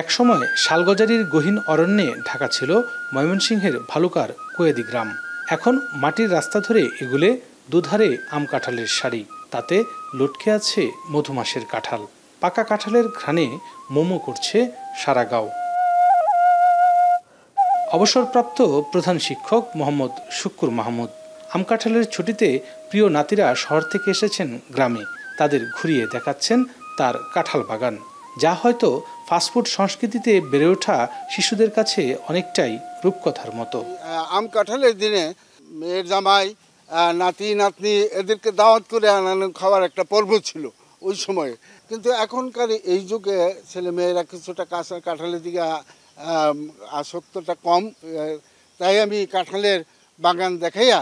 একসময় শালগজারির গহীন অরণ্যে ঢাকা ছিল ময়মনসিংহের ভালুকার কোয়েদি গ্রাম। এখন মাটির রাস্তা ধরে এগুলে দুধারে আম কাঁঠালের সারি, তাতে লটকে আছে মধুমাসের কাঁঠাল। পাকা কাঁঠালের ঘ্রাণে মোমো করছে সারা গাঁও। অবসরপ্রাপ্ত প্রধান শিক্ষক মোহাম্মদ শুক্কুর মাহমুদ আম কাঁঠালের ছুটিতে প্রিয় নাতিরা শহর থেকে এসেছেন গ্রামে, তাদের ঘুরিয়ে দেখাচ্ছেন তার কাঁঠাল বাগান, যা হয়তো ফাস্টফুড সংস্কৃতিতে বেড়ে ওঠা শিশুদের কাছে অনেকটাই রূপকথার মতো। আম কাঁঠালের দিনে মেয়ের জামাই, নাতি নাতনি এদেরকে দাওয়াত করে আনানো খাওয়ার একটা পর্ব ছিল ওই সময়ে। কিন্তু এখনকার এই যুগে ছেলে মেয়েরা কিছুটা কাঁঠালের দিকে আসক্তটা কম, তাই আমি কাঁঠালের বাগান দেখাইয়া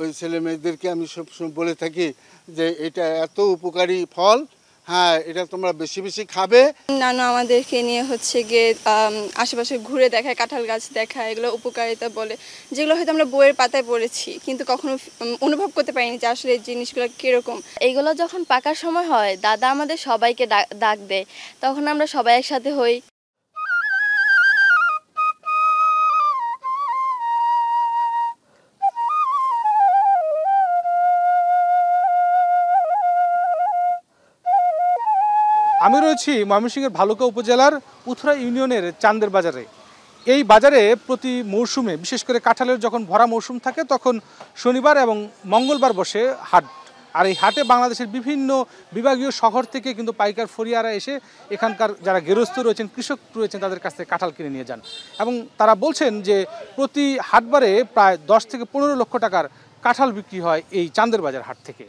ওই ছেলে মেয়েদেরকে আমি সবসময় বলে থাকি যে এটা এত উপকারী ফল, হ্যাঁ এটা তোমরা বেশি বেশি খাবে। নানু আমাদেরকে নিয়ে গিয়ে আশেপাশে ঘুরে দেখায়, কাঁঠাল গাছ দেখায়, এগুলো উপকারিতা বলে, যেগুলো হয়তো আমরা বইয়ের পাতায় পড়েছি কিন্তু কখনো অনুভব করতে পারিনি যে আসলে এই জিনিসগুলো কিরকম। এইগুলো যখন পাকার সময় হয় দাদা আমাদের সবাইকে ডাক দেয়, তখন আমরা সবাই একসাথে হই। আমি রয়েছি ময়মনসিংহের ভালুকা উপজেলার উথরা ইউনিয়নের চান্দের বাজারে। এই বাজারে প্রতি মৌসুমে, বিশেষ করে কাঁঠালের যখন ভরা মৌসুম থাকে তখন শনিবার এবং মঙ্গলবার বসে হাট। আর এই হাটে বাংলাদেশের বিভিন্ন বিভাগীয় শহর থেকে কিন্তু পাইকার ফরিয়ারা এসে এখানকার যারা গেরস্থ রয়েছেন, কৃষক রয়েছেন, তাদের কাছ থেকে কাঁঠাল কিনে নিয়ে যান। এবং তারা বলছেন যে প্রতি হাটবারে প্রায় 10 থেকে 15 লক্ষ টাকার কাঁঠাল বিক্রি হয় এই চান্দের বাজার হাট থেকে।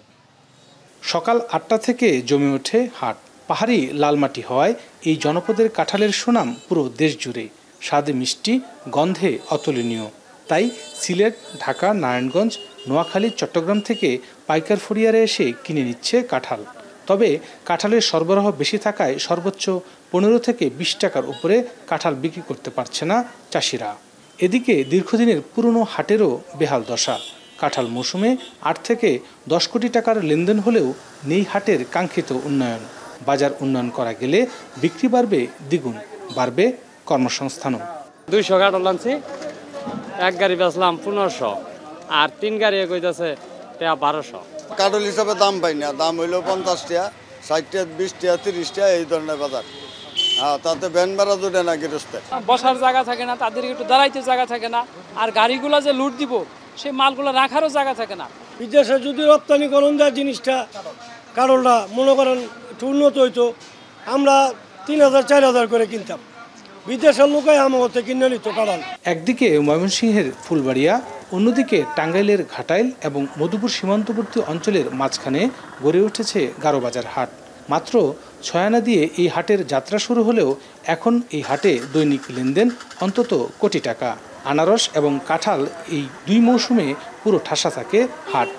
সকাল 8টা থেকে জমে ওঠে হাট। পাহাড়ি লালমাটি হওয়ায় এই জনপদের কাঁঠালের সুনাম পুরো দেশ জুড়ে, স্বাদে মিষ্টি, গন্ধে অতুলনীয়। তাই সিলেট, ঢাকা, নারায়ণগঞ্জ, নোয়াখালী, চট্টগ্রাম থেকে পাইকার ফরিয়ারে এসে কিনে নিচ্ছে কাঁঠাল। তবে কাঁঠালের সরবরাহ বেশি থাকায় সর্বোচ্চ 15 থেকে 20 টাকার উপরে কাঁঠাল বিক্রি করতে পারছে না চাষিরা। এদিকে দীর্ঘদিনের পুরনো হাটেরও বেহাল দশা। কাঁঠাল মৌসুমে 8 থেকে 10 কোটি টাকার লেনদেন হলেও নেই হাটের কাঙ্ক্ষিত উন্নয়ন। বাজার উন্নয়ন করা গেলে বিক্রি বাড়বে দ্বিগুণ, বাড়বে কর্মসংস্থানও। 200 কাঁঠাল আনছি, এক গাড়ি বেচলাম 1500, আর 3 গাড়ি কইতাছে 1200। কাঁঠাল হিসাবে দাম পাই না, দাম হইলো 50 টাকা, 60 টাকা, 20 টাকা, 30 টাকা, এই ধরনের বাজার। হ্যাঁ, তাতে ভ্যান ভাড়া জুটে না, গৃহস্থের বসার জায়গা থাকে না, তাদের একটু দাঁড়াইতে জায়গা থাকে না, আর গাড়িগুলো যে লুট দিব সেই মালগুলো রাখারও জায়গা থাকে না। বিদেশে যদি রপ্তানি করুন যায় জিনিসটা, কারণটা মনে করেন একটু উন্নত হইতো, আমরা 3000 4000 করে কিনতাম, বিদেশের লোকে আমার কিনে নিত কাঁঠাল। একদিকে ময়মনসিংহের ফুলবাড়িয়া, অন্যদিকে টাঙ্গাইলের ঘাটাইল এবং মধুপুর সীমান্তবর্তী অঞ্চলের মাঝখানে গড়ে উঠেছে গারোবাজার হাট। মাত্র 6 আনা দিয়ে এই হাটের যাত্রা শুরু হলেও এখন এই হাটে দৈনিক লেনদেন অন্তত কোটি টাকা। আনারস এবং কাঁঠাল এই 2 মৌসুমে পুরো ঠাসা থাকে হাট।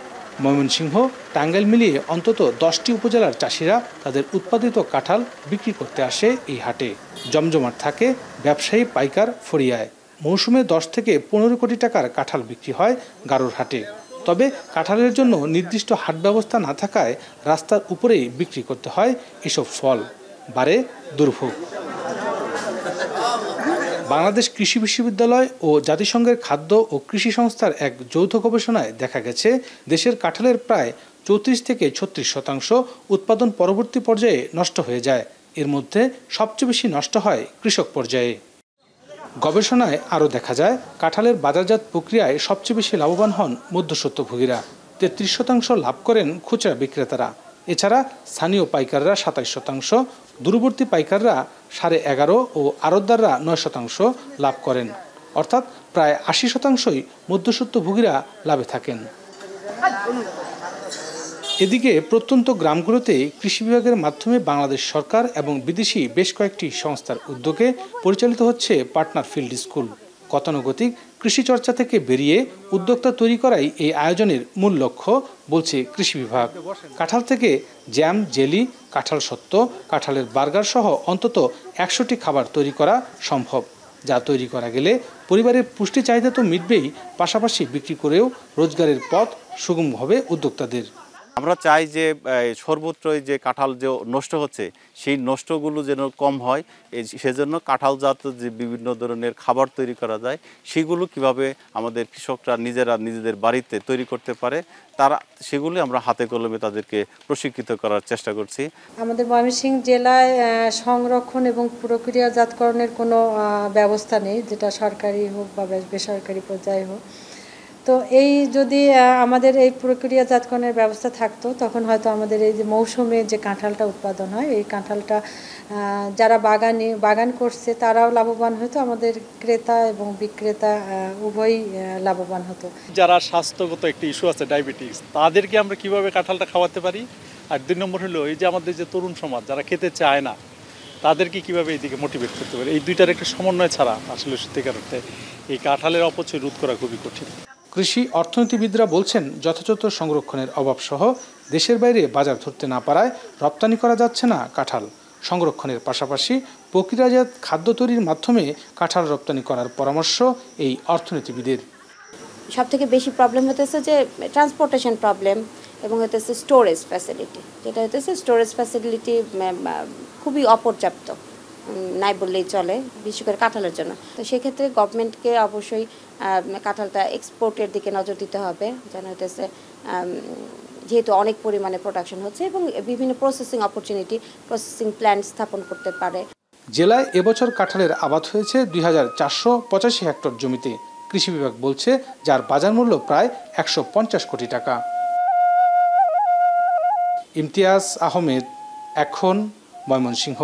ময়মনসিংহ, টাঙ্গাইল মিলিয়ে অন্তত 10টি উপজেলার চাষিরা তাদের উৎপাদিত কাঁঠাল বিক্রি করতে আসে এই হাটে। জমজমাট থাকে ব্যবসায়ী, পাইকার, ফরিয়ায়। মৌসুমে 10 থেকে 15 কোটি টাকার কাঁঠাল বিক্রি হয় গারোর হাটে। তবে কাঁঠালের জন্য নির্দিষ্ট হাট ব্যবস্থা না থাকায় রাস্তার উপরেই বিক্রি করতে হয় এসব ফল, বাড়ে দুর্ভোগ। বাংলাদেশ কৃষি বিশ্ববিদ্যালয় ও জাতিসংঘের খাদ্য ও কৃষি সংস্থার এক যৌথ গবেষণায় দেখা গেছে দেশের কাঁঠালের প্রায় 34 থেকে 36% উৎপাদন পরবর্তী পর্যায়ে নষ্ট হয়ে যায়। এর মধ্যে সবচেয়ে বেশি নষ্ট হয় কৃষক পর্যায়ে। গবেষণায় আরও দেখা যায় কাঁঠালের বাজারজাত প্রক্রিয়ায় সবচেয়ে বেশি লাভবান হন মধ্যস্বত্বভোগীরা, 33% লাভ করেন খুচরা বিক্রেতারা। এছাড়া স্থানীয় পাইকাররা 27%, দূরবর্তী পাইকাররা 11.5% ও আড়তদাররা 9% লাভ করেন। অর্থাৎ প্রায় 80%ই মধ্যস্বত্বভোগীরা লাভে থাকেন। এদিকে প্রত্যন্ত গ্রামগুলোতে কৃষি বিভাগের মাধ্যমে বাংলাদেশ সরকার এবং বিদেশি বেশ কয়েকটি সংস্থার উদ্যোগে পরিচালিত হচ্ছে পার্টনার ফিল্ড স্কুল। গতানুগতিক কৃষি চর্চা থেকে বেরিয়ে উদ্যোক্তা তৈরি করাই এই আয়োজনের মূল লক্ষ্য বলছে কৃষি বিভাগ। কাঁঠাল থেকে জ্যাম, জেলি, কাঁঠাল সত্ত্ব, কাঁঠালের বার্গার সহ অন্তত 100টি খাবার তৈরি করা সম্ভব, যা তৈরি করা গেলে পরিবারের পুষ্টি চাহিদা তো মিটবেই, পাশাপাশি বিক্রি করেও রোজগারের পথ সুগম হবে উদ্যোক্তাদের। আমরা চাই যে সর্বত্রই যে কাঁঠাল যে নষ্ট হচ্ছে সেই নষ্টগুলো যেন কম হয়, সেজন্য কাঁঠালজাত যে বিভিন্ন ধরনের খাবার তৈরি করা যায় সেগুলো কিভাবে আমাদের কৃষকরা নিজেরা নিজেদের বাড়িতে তৈরি করতে পারে তারা সেগুলি আমরা হাতে কলমে তাদেরকে প্রশিক্ষিত করার চেষ্টা করছি। আমাদের ময়মনসিংহ জেলায় সংরক্ষণ এবং প্রক্রিয়াজাতকরণের কোনো ব্যবস্থা নেই, যেটা সরকারি হোক বা বেসরকারি পর্যায়ে হোক। তো এই যদি আমাদের এই প্রক্রিয়াজাতকরণের ব্যবস্থা থাকতো তখন হয়তো আমাদের এই যে মৌসুমে যে কাঁঠালটা উৎপাদন হয় এই কাঁঠালটা যারা বাগান করছে তারাও লাভবান হতো, আমাদের ক্রেতা এবং বিক্রেতা উভয়ই লাভবান হতো। যারা স্বাস্থ্যগত একটি ইস্যু আছে ডায়াবেটিস, তাদেরকে আমরা কিভাবে কাঁঠালটা খাওয়াতে পারি, আর 2 নম্বর হলো এই যে আমাদের যে তরুণ সমাজ যারা খেতে চায় না তাদেরকে কিভাবে এইদিকে মোটিভেট করতে পারি। এই দুইটার একটা সমন্বয় ছাড়া আসলে সত্যিকার অর্থে এই কাঁঠালের অপচয় রোধ করা খুবই কঠিন। কৃষি অর্থনীতিবিদরা বলছেন যথাযথ সংরক্ষণের অভাবসহ দেশের বাইরে বাজার ধরতে না পারায় রপ্তানি করা যাচ্ছে না কাঁঠাল। সংরক্ষণের পাশাপাশি প্রক্রিয়াজাত খাদ্য তৈরির মাধ্যমে কাঁঠাল রপ্তানি করার পরামর্শ এই অর্থনীতিবিদের। সবথেকে বেশি প্রবলেম হতেছে যে ট্রান্সপোর্টেশন প্রবলেম এবং হতেছে স্টোরেজ ফ্যাসিলিটি, যেটা হতেছে স্টোরেজ ফ্যাসিলিটি খুবই অপর্যাপ্ত, নাই বললেই চলে, বিশেষ করে কাঁঠালের জন্য। তো সেক্ষেত্রে গভর্নমেন্টকে অবশ্যই কাঁঠালটা এক্সপোর্টের দিকে নজর দিতে হবে, যেন হতেছে যেহেতু অনেক পরিমাণে প্রোডাকশন হচ্ছে এবং বিভিন্ন প্রসেসিং অপরচুনিটি, প্রসেসিং প্ল্যান্ট স্থাপন করতে পারে। জেলায় এবছর কাঁঠালের আবাদ হয়েছে 2485 হেক্টর জমিতে। কৃষি বিভাগ বলছে যার বাজার মূল্য প্রায় 150 কোটি টাকা। ইমতিয়াজ আহমেদ, এখন, ময়মনসিংহ।